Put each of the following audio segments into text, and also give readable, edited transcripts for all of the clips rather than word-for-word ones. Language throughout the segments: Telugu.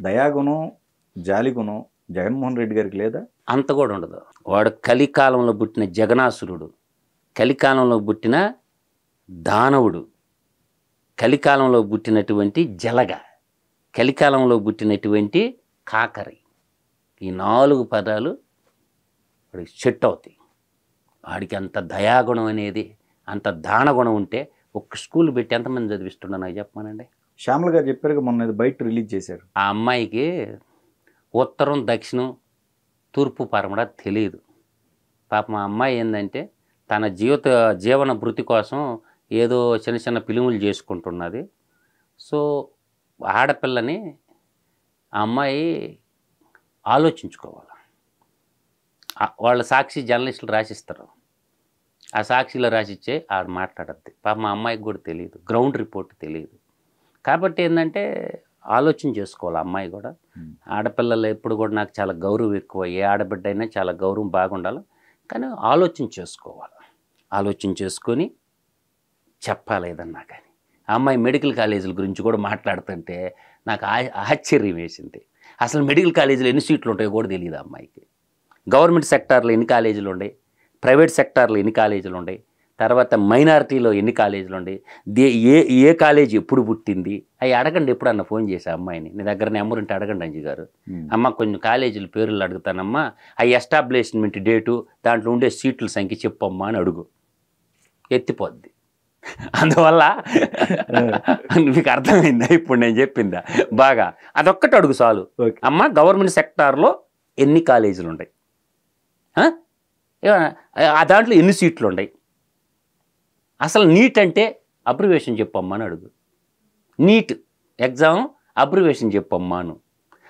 దయాగుణం, జాలిగుణం జగన్మోహన్ రెడ్డి గారికి లేదా? అంత కూడా ఉండదు. వాడు కలికాలంలో పుట్టిన జగనాసురుడు, కలికాలంలో పుట్టిన దానవుడు, కలికాలంలో పుట్టినటువంటి జలగ, కలికాలంలో పుట్టినటువంటి కాకరి. ఈ 4 పదాలు వాడికి సెట్ అవుతాయి. వాడికి అంత దయాగుణం అనేది, అంత దానగుణం ఉంటే ఒక్క స్కూల్ పెట్టి ఎంతమంది చదివిస్తున్నా నాకు చెప్పమానండి. శ్యామల గారు చెప్పారు మొన్న బయట రిలీజ్ చేశారు. ఆ అమ్మాయికి ఉత్తరం, దక్షిణం, తూర్పు, పరమడ తెలియదు. పాపం ఆ అమ్మాయి ఏంటంటే తన జీవన భృతి కోసం ఏదో చిన్న చిన్న పిలుములు చేసుకుంటున్నది. సో ఆడపిల్లని ఆ అమ్మాయి ఆలోచించుకోవాలి. వాళ్ళ సాక్షి జర్నలిస్టులు రాసిస్తారు, ఆ సాక్షిలో రాసిచ్చే ఆడ మాట్లాడద్ది. పాపం మా అమ్మాయికి కూడా తెలియదు, గ్రౌండ్ రిపోర్ట్ తెలియదు. కాబట్టి ఏంటంటే ఆలోచన చేసుకోవాలి అమ్మాయి కూడా. ఆడపిల్లలు ఎప్పుడు కూడా నాకు చాలా గౌరవం ఎక్కువ, ఏ ఆడబిడ్డ అయినా చాలా గౌరవం బాగుండాలి. కానీ ఆలోచన చేసుకోవాలి, ఆలోచన చేసుకొని చెప్పాలి ఏదన్నా. కానీ ఆ అమ్మాయి మెడికల్ కాలేజీల గురించి కూడా మాట్లాడుతుంటే నాకు ఆశ్చర్యం వేసింది. అసలు మెడికల్ కాలేజీలో ఎన్ని సీట్లు ఉంటాయో కూడా తెలియదు అమ్మాయికి. గవర్నమెంట్ సెక్టార్లో ఎన్ని కాలేజీలు ఉన్నాయి, ప్రైవేట్ సెక్టార్లో ఎన్ని కాలేజీలు ఉన్నాయి, తర్వాత మైనారిటీలో ఎన్ని కాలేజీలు ఉన్నాయి, ఏ కాలేజీ ఎప్పుడు పుట్టింది అవి అడగండి. ఎప్పుడన్నా ఫోన్ చేసా అమ్మాయిని, నీ దగ్గర నెంబర్ ఉంటే అడగండి అంజీ గారు. అమ్మ కొంచెం కాలేజీల పేర్లు అడుగుతానమ్మా, అవి ఎస్టాబ్లిష్మెంట్ డేటు, దాంట్లో ఉండే సీట్ల సంఖ్య చెప్పమ్మా అని అడుగు, ఎత్తిపోద్ది. అందువల్ల మీకు అర్థమైందా ఇప్పుడు నేను చెప్పిందా? బాగా అదొక్కటి అడుగు చాలు. అమ్మ గవర్నమెంట్ సెక్టార్లో ఎన్ని కాలేజీలు ఉన్నాయి, ఆ దాంట్లో ఎన్ని సీట్లు ఉన్నాయి, అసలు నీట్ అంటే అబ్రివేషన్ చెప్పమ్మా అని అడుగు. నీట్ ఎగ్జామ్ అబ్రివేషన్ చెప్పమ్మాను.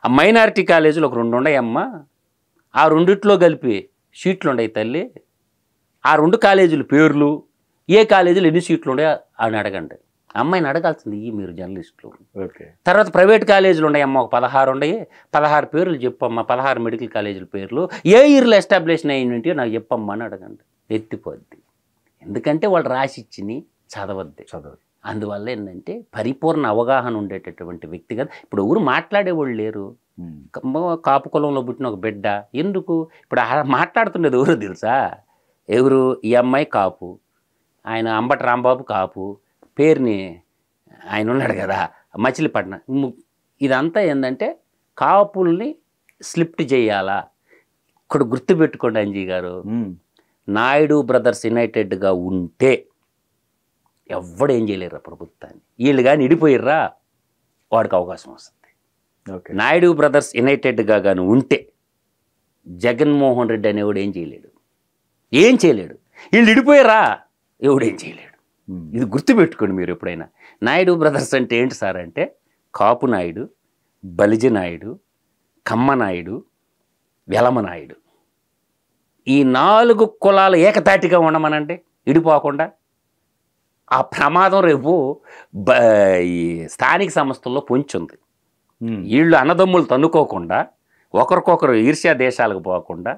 ఆ మైనారిటీ కాలేజీలు ఒక 2 ఉన్నాయమ్మా, ఆ రెండిట్లో కలిపి సీట్లు ఉన్నాయి తల్లి, ఆ 2 కాలేజీల పేర్లు, ఏ కాలేజీలు ఎన్ని సీట్లు ఉన్నాయో అని అడగండి. అమ్మాయిని అడగాల్సింది మీరు జర్నలిస్టులు. తర్వాత ప్రైవేట్ కాలేజీలు ఉన్నాయమ్మా, ఒక 16 ఉన్నాయి, 16 పేర్లు చెప్పమ్మా, 16 మెడికల్ కాలేజీల పేర్లు ఏ ఇయర్లో ఎస్టాబ్లిష్ అయినట్టు నాకు చెప్పమ్మా అని అడగండి. ఎత్తిపోద్ది. ఎందుకంటే వాళ్ళు రాసిచ్చిని చదవద్ది. అందువల్ల ఏంటంటే పరిపూర్ణ అవగాహన ఉండేటటువంటి వ్యక్తిగత. ఇప్పుడు ఎవరు మాట్లాడేవాళ్ళు లేరు. కాపు కులంలో పుట్టిన ఒక బిడ్డ ఎందుకు ఇప్పుడు మాట్లాడుతుండేది ఎవరు తెలుసా? ఎవరు? ఈ అమ్మాయి కాపు, ఆయన అంబటి రాంబాబు కాపు, పేరుని ఆయన ఉన్నాడు కదా మచిలీపట్నం. ఇదంతా ఏంటంటే కాపుల్ని స్లిప్ట్ చేయాలా. ఇక్కడ గుర్తుపెట్టుకోండి అంజీ గారు, నాయుడు బ్రదర్స్ యునైటెడ్గా ఉంటే ఎవడేం చేయలేరు ప్రభుత్వాన్ని. వీళ్ళు కానీ ఇడిపోయిర్రా వాడికి అవకాశం వస్తుంది. నాయుడు బ్రదర్స్ యునైటెడ్గా కానీ ఉంటే జగన్మోహన్ రెడ్డి అనేవాడు ఏం చేయలేడు, ఏం చేయలేడు. వీళ్ళు ఇడిపోయారా ఎవడేం చేయలేడు. ఇది గుర్తుపెట్టుకోండి మీరు ఎప్పుడైనా. నాయుడు బ్రదర్స్ అంటే ఏంటి సార్ అంటే కాపు నాయుడు, బలిజ నాయుడు, కమ్మ నాయుడు, వెలమ నాయుడు, ఈ 4 కులాలు ఏకతాటిగా ఉండమనండి ఇడిపోకుండా. ఆ ప్రమాదం రేపు ఈ స్థానిక సంస్థల్లో పొంచుంది. వీళ్ళు అన్నదమ్ములు తన్నుకోకుండా, ఒకరికొకరు ఈర్ష్యా దేశాలకు పోకుండా,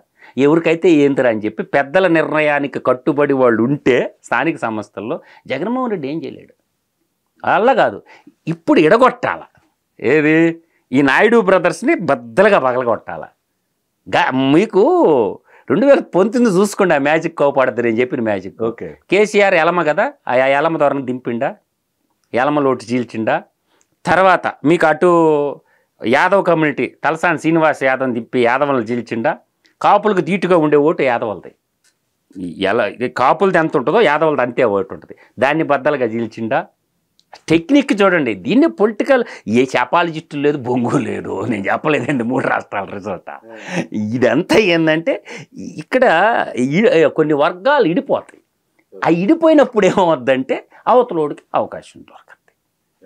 ఎవరికైతే ఏంటిరా అని చెప్పి పెద్దల నిర్ణయానికి కట్టుబడి వాళ్ళు ఉంటే స్థానిక సంస్థల్లో జగన్మోహన్ రెడ్డి ఏం చేయలేడు. అలా కాదు, ఇప్పుడు ఎడగొట్టాల. ఏది? ఈ నాయుడు బ్రదర్స్ని బద్దలుగా పగలగొట్టాల. మీకు 2019 చూసుకోండి, ఆ మ్యాజిక్ కోపాడతారు నేను చెప్పిన మ్యాజిక్. కేసీఆర్ ఎలమ కదా, ఆ ఎలమ ద్వారా దింపిండా, ఎలమ లోటు చీల్చిండా. తర్వాత మీకు అటు యాదవ్ కమ్యూనిటీ తలసాని శ్రీనివాస్ యాదవ్ దింపి యాదవులను చీల్చిండా. కాపులకు ధీటుగా ఉండే ఓటు యాదవులది. కాపులది ఎంత ఉంటుందో యాదవులది అంతే ఓటు ఉంటుంది. దాన్ని బద్దలుగా చీల్చిండా. టెక్నిక్ చూడండి. దీన్ని పొలిటికల్ ఏ చాపాలజిస్టు లేదు, బొంగు లేదు, నేను చెప్పలేదండి 3 రాష్ట్రాల రిజల్ట్. ఇదంతా ఏంటంటే ఇక్కడ కొన్ని వర్గాలు ఇడిపోతాయి. ఆ ఇడిపోయినప్పుడు ఏమవుద్దంటే అవతలోడికి అవకాశం దొరకదు.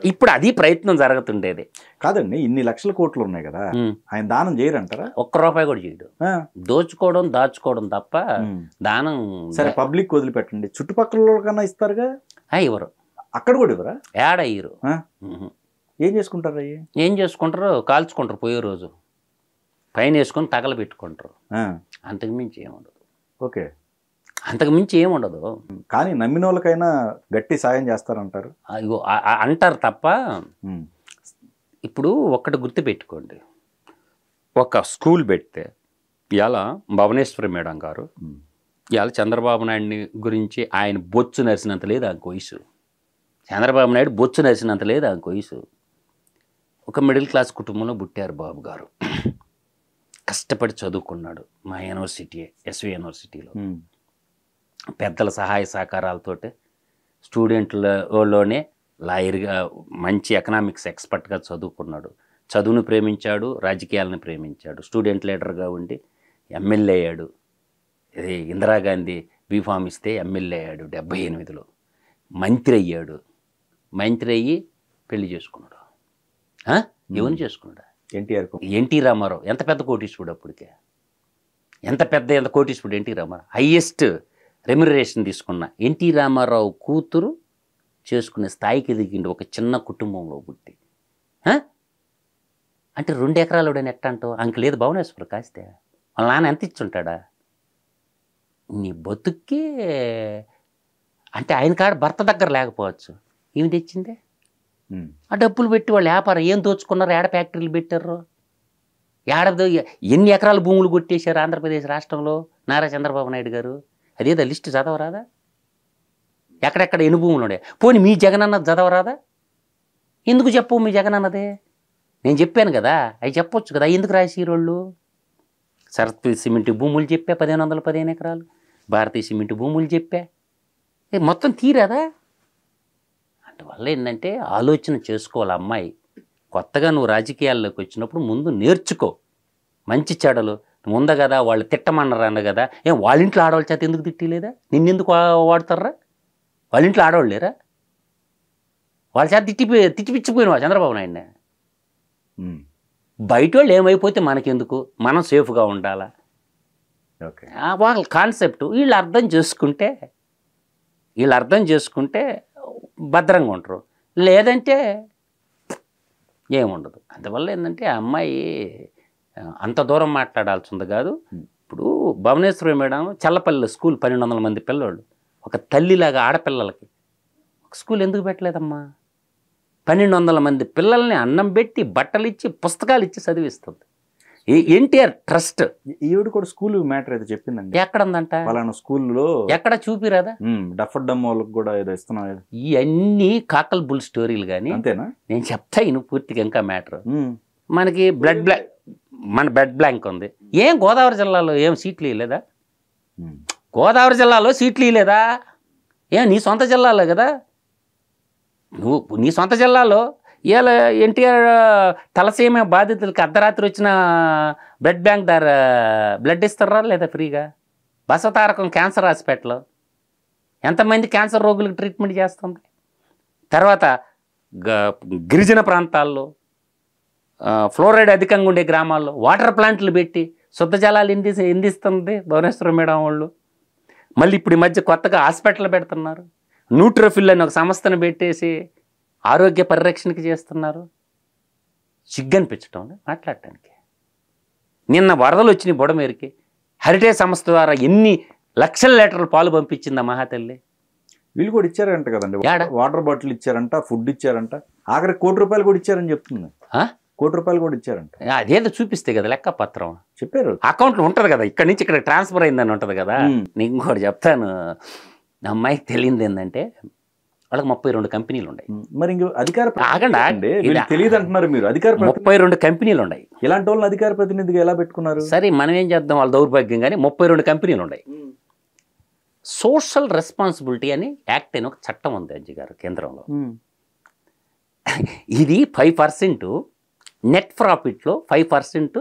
ఇప్పుడు అది ప్రయత్నం జరుగుతుండేది కాదండి. ఇన్ని లక్షల కోట్లు ఉన్నాయి కదా, ఆయన దానం చేయరంటారా? ₹1 కూడా చేయడు. దోచుకోవడం దాచుకోవడం తప్ప దానం. సరే పబ్లిక్ వదిలిపెట్టండి, చుట్టుపక్కల కన్నా ఇస్తారుగా. ఇవ్వరు. అక్కడ కూడా ఇవ్వరా? ఏడ ఇయ్యరు. ఏం చేసుకుంటారు? ఏం చేసుకుంటారు? కాల్చుకుంటారు. పోయే రోజు పైన వేసుకొని తగలబెట్టుకుంటారు. అంతకుమించి ఏముండదు. ఓకే, అంతకుమించి ఏముండదు. కానీ నమ్మిన వాళ్ళకైనా గట్టి సాయం చేస్తారంటారు. అంటారు తప్ప ఇప్పుడు ఒక్కటి గుర్తుపెట్టుకోండి, ఒక స్కూల్ పెడితే ఇవాళ భువనేశ్వరి మేడం గారు ఇవాళ చంద్రబాబు నాయుడిని గురించి ఆయన బొచ్చు నరిసినంత లేదు ఆమెకు వయసు. చంద్రబాబు నాయుడు బొచ్చు నరిసినంత లేదు ఆమెకు వయసు. ఒక మిడిల్ క్లాస్ కుటుంబంలో పుట్టారు బాబు గారు, కష్టపడి చదువుకున్నాడు మా యూనివర్సిటీ ఎస్వి యూనివర్సిటీలో. పెద్దల సహాయ సహకారాలతోటి స్టూడెంట్లలోనే లాయర్గా మంచి ఎకనామిక్స్ ఎక్స్పర్ట్గా చదువుకున్నాడు. చదువును ప్రేమించాడు, రాజకీయాలను ప్రేమించాడు. స్టూడెంట్ లీడర్గా ఉండి ఎమ్మెల్యే అయ్యాడు. ఇది ఇందిరాగాంధీ బీఫామ్ ఇస్తే ఎమ్మెల్యే అయ్యాడు 78లో. మంత్రి అయ్యాడు. మంత్రి అయ్యి పెళ్లి చేసుకున్నాడు. ఎవరిని చేసుకున్నాడు? ఎన్టీ రామారావు. ఎంత పెద్ద కోటీశ్వరుడు అప్పటికే, ఎంత కోటీశ్వరుడు ఎన్టీ రామారావు. హయ్యెస్ట్ రెమ్యునరేషన్ తీసుకున్న ఎన్టీ రామారావు కూతురు చేసుకునే స్థాయికి ఎదిగిండు ఒక చిన్న కుటుంబంలో పుట్టి. అంటే 2 ఎకరాలు ఎట్ట అంటావు? అంక లేదు భువనేశ్వర్ కాస్తే వాళ్ళ నాన్న ఎంత ఇచ్చుంటాడా? నీ బతుక్కే అంటే ఆయన కాడ భర్త దగ్గర లేకపోవచ్చు, ఏమి తెచ్చిందే? ఆ డబ్బులు పెట్టి వాళ్ళు వ్యాపారం ఏం దోచుకున్నారు? ఏడ ఫ్యాక్టరీలు పెట్టారు? ఎన్ని ఎకరాల భూములు కొట్టేశారు ఆంధ్రప్రదేశ్ రాష్ట్రంలో నారా చంద్రబాబు నాయుడు గారు? అదేదా లిస్టు చదవరాదా? ఎక్కడెక్కడ ఎన్ని భూములు ఉన్నాయి? పోనీ మీ జగనన్నది చదవరాదా? ఎందుకు చెప్పవు మీ జగనన్నదే? నేను చెప్పాను కదా, అవి చెప్పొచ్చు కదా. ఎందుకు రాసిరోళ్ళు? సరస్వతి సిమెంట్ భూములు చెప్పా 1515 ఎకరాలు, భారతీయ సిమెంట్ భూములు చెప్పా, మొత్తం తీరాదా? అందువల్ల ఏంటంటే ఆలోచన చేసుకోవాలి అమ్మాయి. కొత్తగా నువ్వు రాజకీయాల్లోకి వచ్చినప్పుడు ముందు నేర్చుకో మంచి చెడలు. ముందు కదా వాళ్ళు తిట్టమన్నారన్న కదా, వాళ్ళ ఇంట్లో ఆడవాళ్ళ చేత ఎందుకు తిట్టలేదా? నిన్నెందుకు వాడతారా? వాళ్ళ ఇంట్లో ఆడవాళ్ళు లేరా? వాళ్ళ చేత తిట్టిపిచ్చిపోయినావా చంద్రబాబు నాయుడిని? బయట వాళ్ళు ఏమైపోతే మనకెందుకు, మనం సేఫ్గా ఉండాలా? వాళ్ళ కాన్సెప్ట్ వీళ్ళు అర్థం చేసుకుంటే భద్రంగా ఉంటారు, లేదంటే ఏముండదు. అందువల్ల ఏంటంటే ఆ అమ్మాయి అంత దూరం మాట్లాడాల్సి ఉంది కాదు. ఇప్పుడు భువనేశ్వరి మేడం చల్లపల్లిలో స్కూల్ 1200 మంది పిల్లలు, ఒక తల్లిలాగా ఆడపిల్లలకి ఒక స్కూల్ ఎందుకు పెట్టలేదమ్మా? 1200 మంది పిల్లల్ని అన్నం పెట్టి బట్టలు ఇచ్చి పుస్తకాలు ఇచ్చి చదివిస్తుంది. ఎన్టీఆర్ ట్రస్ట్. ఈవిడ కూడా స్కూల్ మ్యాటర్ అయితే చెప్పిందండి. ఎక్కడ ఉందంట? పలానా స్కూల్లో ఎక్కడ చూపిరాదా? డఫర్ వాళ్ళకి కూడా ఏదో ఇస్తున్నాం. ఇవన్నీ కాకల్ బుల్ స్టోరీలు కానీ అంతేనా? నేను చెప్తా ఇను పూర్తిగా ఇంకా మ్యాటర్. మనకి బ్లడ్ బ్లాంక్ ఉంది. ఏం గోదావరి జిల్లాలో ఏం సీట్లు ఇవ్వలేదా? గోదావరి జిల్లాలో సీట్లు ఇవ్వలేదా? నీ సొంత జిల్లాలో కదా. నువ్వు నీ సొంత జిల్లాలో ఇవాళ ఎన్టీఆర్ తలసీమ బాధితులకి అర్ధరాత్రి వచ్చిన బ్లడ్ బ్యాంక్ ద్వారా బ్లడ్ ఇస్తారా లేదా ఫ్రీగా? బసవతారకం క్యాన్సర్ హాస్పిటల్లో ఎంతమంది క్యాన్సర్ రోగులకు ట్రీట్మెంట్ చేస్తుంది. తర్వాత గిరిజన ప్రాంతాల్లో ఫ్లోరైడ్ అధికంగా ఉండే గ్రామాల్లో వాటర్ ప్లాంట్లు పెట్టి శుద్ధ జలాలు ఎందిస్తుంది భువనేశ్వరి మేడం వాళ్ళు. మళ్ళీ ఇప్పుడు ఈ మధ్య కొత్తగా హాస్పిటల్ పెడుతున్నారు. న్యూట్రోఫిల్ అని ఒక సంస్థను పెట్టేసి ఆరోగ్య పరిరక్షణకి చేస్తున్నారు. సిగ్గనిపించటం మాట్లాడటానికి. నిన్న వరదలు వచ్చినాయి బుడమేరికి. హెరిటేజ్ సంస్థ ద్వారా ఎన్ని లక్షల లీటర్లు పాలు పంపించింది ఆ మహాతల్లి. వీళ్ళు కూడా ఇచ్చారంట కదండి, వాటర్ బాటిల్ ఇచ్చారంట, ఫుడ్ ఇచ్చారంట, ఆఖరి ₹1 కూడా ఇచ్చారని చెప్తుంది. ₹1 కూడా ఇచ్చారంట. అదేదో చూపిస్తే కదా లెక్క పత్రం చెప్పారు. అకౌంట్లో ఉంటుంది కదా, ఇక్కడ నుంచి ఇక్కడ ట్రాన్స్ఫర్ అయిందని ఉంటుంది కదా. నీకు ఇంకోటి చెప్తాను, అమ్మాయికి తెలియదు ఏంటంటే వాళ్ళకి 32 కంపెనీలు ఉన్నాయి. మరి అధికార తెలియదు అంటున్నారు మీరు. అధికార 32 కంపెనీలు ఉన్నాయి. ఇలాంటి వాళ్ళని అధికార ప్రతినిధిగా ఎలా పెట్టుకున్నారు? సరే మనం ఏం చేద్దాం, వాళ్ళ దౌర్భాగ్యం. కానీ 32 కంపెనీలు ఉన్నాయి. సోషల్ రెస్పాన్సిబిలిటీ అని యాక్ట్ అని ఒక చట్టం ఉంది అజ్జి గారు కేంద్రంలో. ఇది 5% నెట్ ప్రాఫిట్లో 5%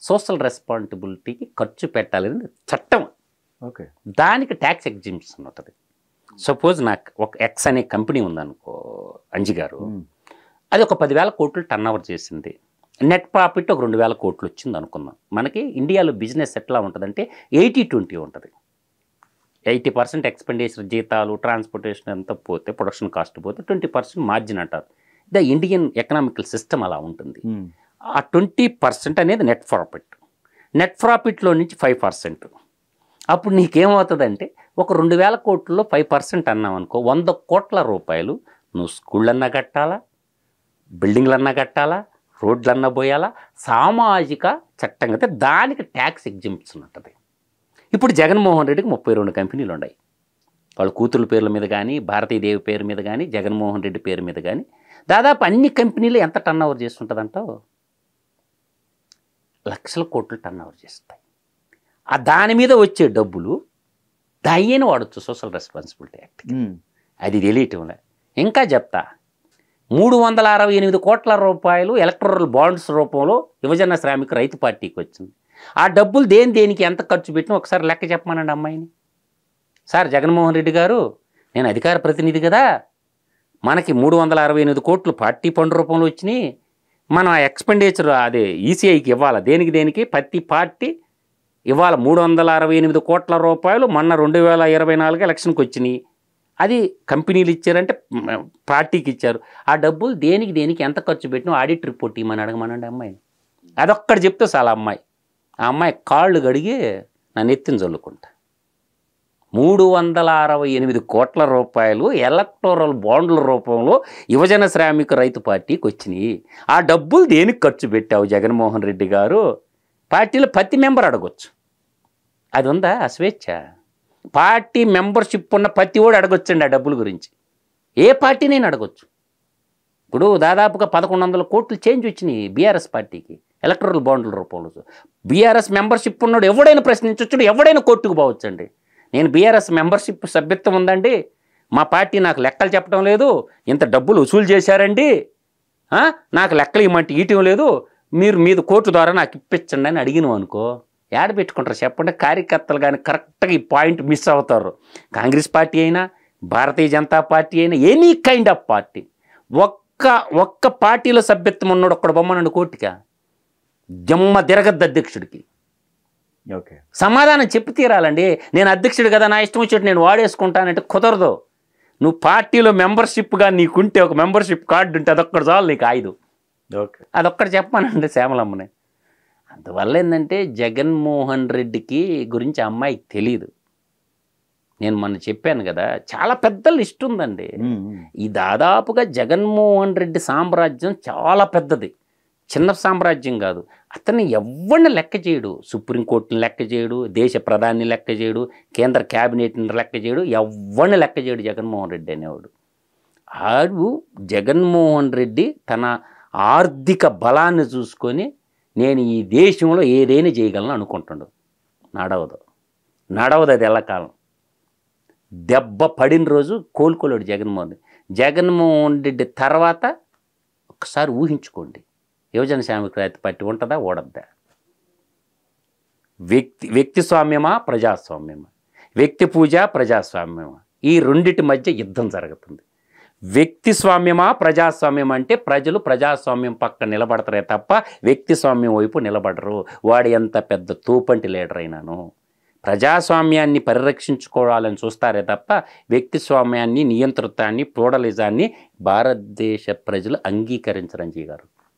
సోషల్ రెస్పాన్సిబిలిటీకి ఖర్చు పెట్టాలని చట్టం. ఓకే, దానికి ట్యాక్స్ ఎగ్జింప్షన్ ఉంటుంది. సపోజ్ నాకు ఒక ఎక్స్ అనే కంపెనీ ఉందనుకో అంజి గారు, అది ఒక 10,000 కోట్లు టర్న్ ఓవర్ చేసింది, నెట్ ప్రాఫిట్ ఒక 2,000 కోట్లు వచ్చింది అనుకుందాం. మనకి ఇండియాలో బిజినెస్ ఎట్లా ఉంటుందంటే 80-20 ఉంటుంది. 80% ఎక్స్పెండిచర్, జీతాలు, ట్రాన్స్పోర్టేషన్ అంతా పోతే, ప్రొడక్షన్ కాస్ట్ పోతే 20% మార్జిన్ అంటారు. ద ఇండియన్ ఎకనామికల్ సిస్టమ్ అలా ఉంటుంది. ఆ 20% అనేది నెట్ ప్రాఫిట్. నెట్ ప్రాఫిట్లో నుంచి 5%. అప్పుడు నీకేమవుతుందంటే ఒక 2,000 కోట్లలో 5% అన్నావు అనుకో, 100 కోట్ల రూపాయలు నువ్వు స్కూళ్ళన్నా కట్టాలా, బిల్డింగ్లన్నా కట్టాలా, రోడ్లన్నా పోయాలా, సామాజిక చట్టం అయితే దానికి ట్యాక్స్ ఎగ్జింప్షన్ ఉంటుంది. ఇప్పుడు జగన్మోహన్ రెడ్డికి 32 కంపెనీలు ఉన్నాయి. వాళ్ళ కూతుర్ల పేర్ల మీద కానీ, భారతీదేవి పేరు మీద కానీ, జగన్మోహన్ రెడ్డి పేరు మీద కానీ దాదాపు అన్ని కంపెనీలు ఎంత టర్న్ ఓవర్ చేస్తుంటుందంటావు? లక్షల కోట్లు టర్న్ ఓవర్ చేస్తాయి. ఆ దాని మీద వచ్చే డబ్బులు దాయ్యని వాడచ్చు సోషల్ రెస్పాన్సిబిలిటీ యాక్ట్. అది తెలియటంలే. ఇంకా చెప్తా, 368 కోట్ల రూపాయలు ఎలక్టోరల్ బాండ్స్ రూపంలో యువజన శ్రామిక రైతు పార్టీకి వచ్చింది. ఆ డబ్బులు దేనికి ఎంత ఖర్చు పెట్టినా ఒకసారి లెక్క చెప్పమానండి అమ్మాయిని. సార్ జగన్మోహన్ రెడ్డి గారు, నేను అధికార ప్రతినిధి కదా, మనకి 368 కోట్లు పార్టీ ఫండ్ రూపంలో వచ్చినాయి. మనం ఆ ఎక్స్పెండిచర్ అదే ఈసీఐకి ఇవ్వాలి. దేనికి ప్రతి పార్టీ ఇవాళ 368 కోట్ల రూపాయలు మొన్న 2024 ఎలక్షన్కి వచ్చినాయి. అది కంపెనీలు ఇచ్చారంటే పార్టీకి ఇచ్చారు. ఆ డబ్బులు దేనికి ఎంత ఖర్చు పెట్టినా ఆడిట్ రిపోర్ట్ ఇవ్వమని అడగమనండి అమ్మాయిని. అదొక్కటి చెప్తే చాలా అమ్మాయి, ఆ అమ్మాయి కాళ్ళు కడిగి నన్ను ఎత్తిని చల్లుకుంటా. 368 కోట్ల రూపాయలు ఎలక్టోరల్ బాండ్ల రూపంలో యువజన శ్రామిక రైతు పార్టీకి వచ్చినాయి. ఆ డబ్బులు దేనికి ఖర్చు పెట్టావు జగన్మోహన్ రెడ్డి గారు? పార్టీలో ప్రతి మెంబర్ అడగొచ్చు. అది ఉందా ఆ స్వేచ్ఛ? పార్టీ మెంబర్షిప్ ఉన్న ప్రతి ఓడు అడగొచ్చండి ఆ డబ్బుల గురించి. ఏ పార్టీ నేను అడగొచ్చు. ఇప్పుడు దాదాపుగా 1100 కోట్లు చేంజ్ వచ్చినాయి బీఆర్ఎస్ పార్టీకి ఎలక్టోరల్ బాండ్ల రూపంలో. బీఆర్ఎస్ మెంబర్షిప్ ఉన్నాడు ఎవడైనా ప్రశ్నించవచ్చు, ఎవడైనా కోర్టుకు పోవచ్చండి. నేను బీఆర్ఎస్ మెంబర్షిప్ సభ్యత్వం ఉందండి, మా పార్టీ నాకు లెక్కలు చెప్పడం లేదు, ఇంత డబ్బులు వసూలు చేశారండి, నాకు లెక్కలు ఇవ్వమంటే ఇవ్వటం లేదు, మీరు మీద కోర్టు ద్వారా నాకు ఇప్పించండి అని అడిగినాం అనుకో, ఏడ పెట్టుకుంటారు చెప్పండి? కార్యకర్తలు కానీ కరెక్ట్గా ఈ పాయింట్ మిస్ అవుతారు. కాంగ్రెస్ పార్టీ అయినా, భారతీయ జనతా పార్టీ అయినా, ఎనీ కైండ్ ఆఫ్ పార్టీ, ఒక్క పార్టీలో సభ్యత్వం ఉన్నాడు ఒక్కడ బొమ్మనండి కోర్టుగా, జమ్మ తిరగద్దు అధ్యక్షుడికి. ఓకే, సమాధానం చెప్పి తీరాలండి. నేను అధ్యక్షుడు కదా, నా ఇష్టం వచ్చేట్టు నేను వాడేసుకుంటానంటే కుదరదు. నువ్వు పార్టీలో మెంబర్షిప్గా నీకుంటే ఒక మెంబర్షిప్ కార్డు ఉంటే అదొక్కటి చాలు నీకు ఆయుధం. ఓకే, అదొక్కటి చెప్పానండి శ్యామలమ్మని. అందువల్ల ఏంటంటే జగన్మోహన్ రెడ్డికి గురించి అమ్మాయికి తెలియదు. నేను మొన్న చెప్పాను కదా, చాలా పెద్ద లిస్ట్ ఉందండి. ఈ దాదాపుగా జగన్మోహన్ రెడ్డి సామ్రాజ్యం చాలా పెద్దది, చిన్న సామ్రాజ్యం కాదు. అతన్ని ఎవరిని లెక్క చేయడు, సుప్రీంకోర్టుని లెక్క చేయడు, దేశ ప్రధాని లెక్క చేయడు, కేంద్ర క్యాబినెట్ని లెక్క చేయడు, ఎవరిని లెక్క చేయడు జగన్మోహన్ రెడ్డి అనేవాడు. ఆడు జగన్మోహన్ రెడ్డి తన ఆర్థిక బలాన్ని చూసుకొని నేను ఈ దేశంలో ఏదైనా చేయగలను అనుకుంటాడు. నడవదు అది ఎల్లకాలం. దెబ్బ పడిన రోజు కోలుకోలేడు జగన్మోహన్ రెడ్డి తర్వాత ఒకసారి ఊహించుకోండి, యువజన శ్రామిక రైతు పార్టీ ఉంటుందా ఓడద్దా? వ్యక్తి స్వామ్యమా ప్రజాస్వామ్యమా? వ్యక్తి పూజ ప్రజాస్వామ్యమా? ఈ రెండిటి మధ్య యుద్ధం జరుగుతుంది. వ్యక్తి స్వామ్యమా ప్రజాస్వామ్యం అంటే ప్రజలు ప్రజాస్వామ్యం పక్క నిలబడతారే తప్ప వ్యక్తి స్వామ్యం వైపు నిలబడరు. వాడు ఎంత పెద్ద తూపంటి లీడర్ అయినాను ప్రజాస్వామ్యాన్ని పరిరక్షించుకోవాలని చూస్తారే తప్ప వ్యక్తి స్వామ్యాన్ని, నియంతృత్వాన్ని, ప్లూరలిజాన్ని భారతదేశ ప్రజలు అంగీకరించరని గారు.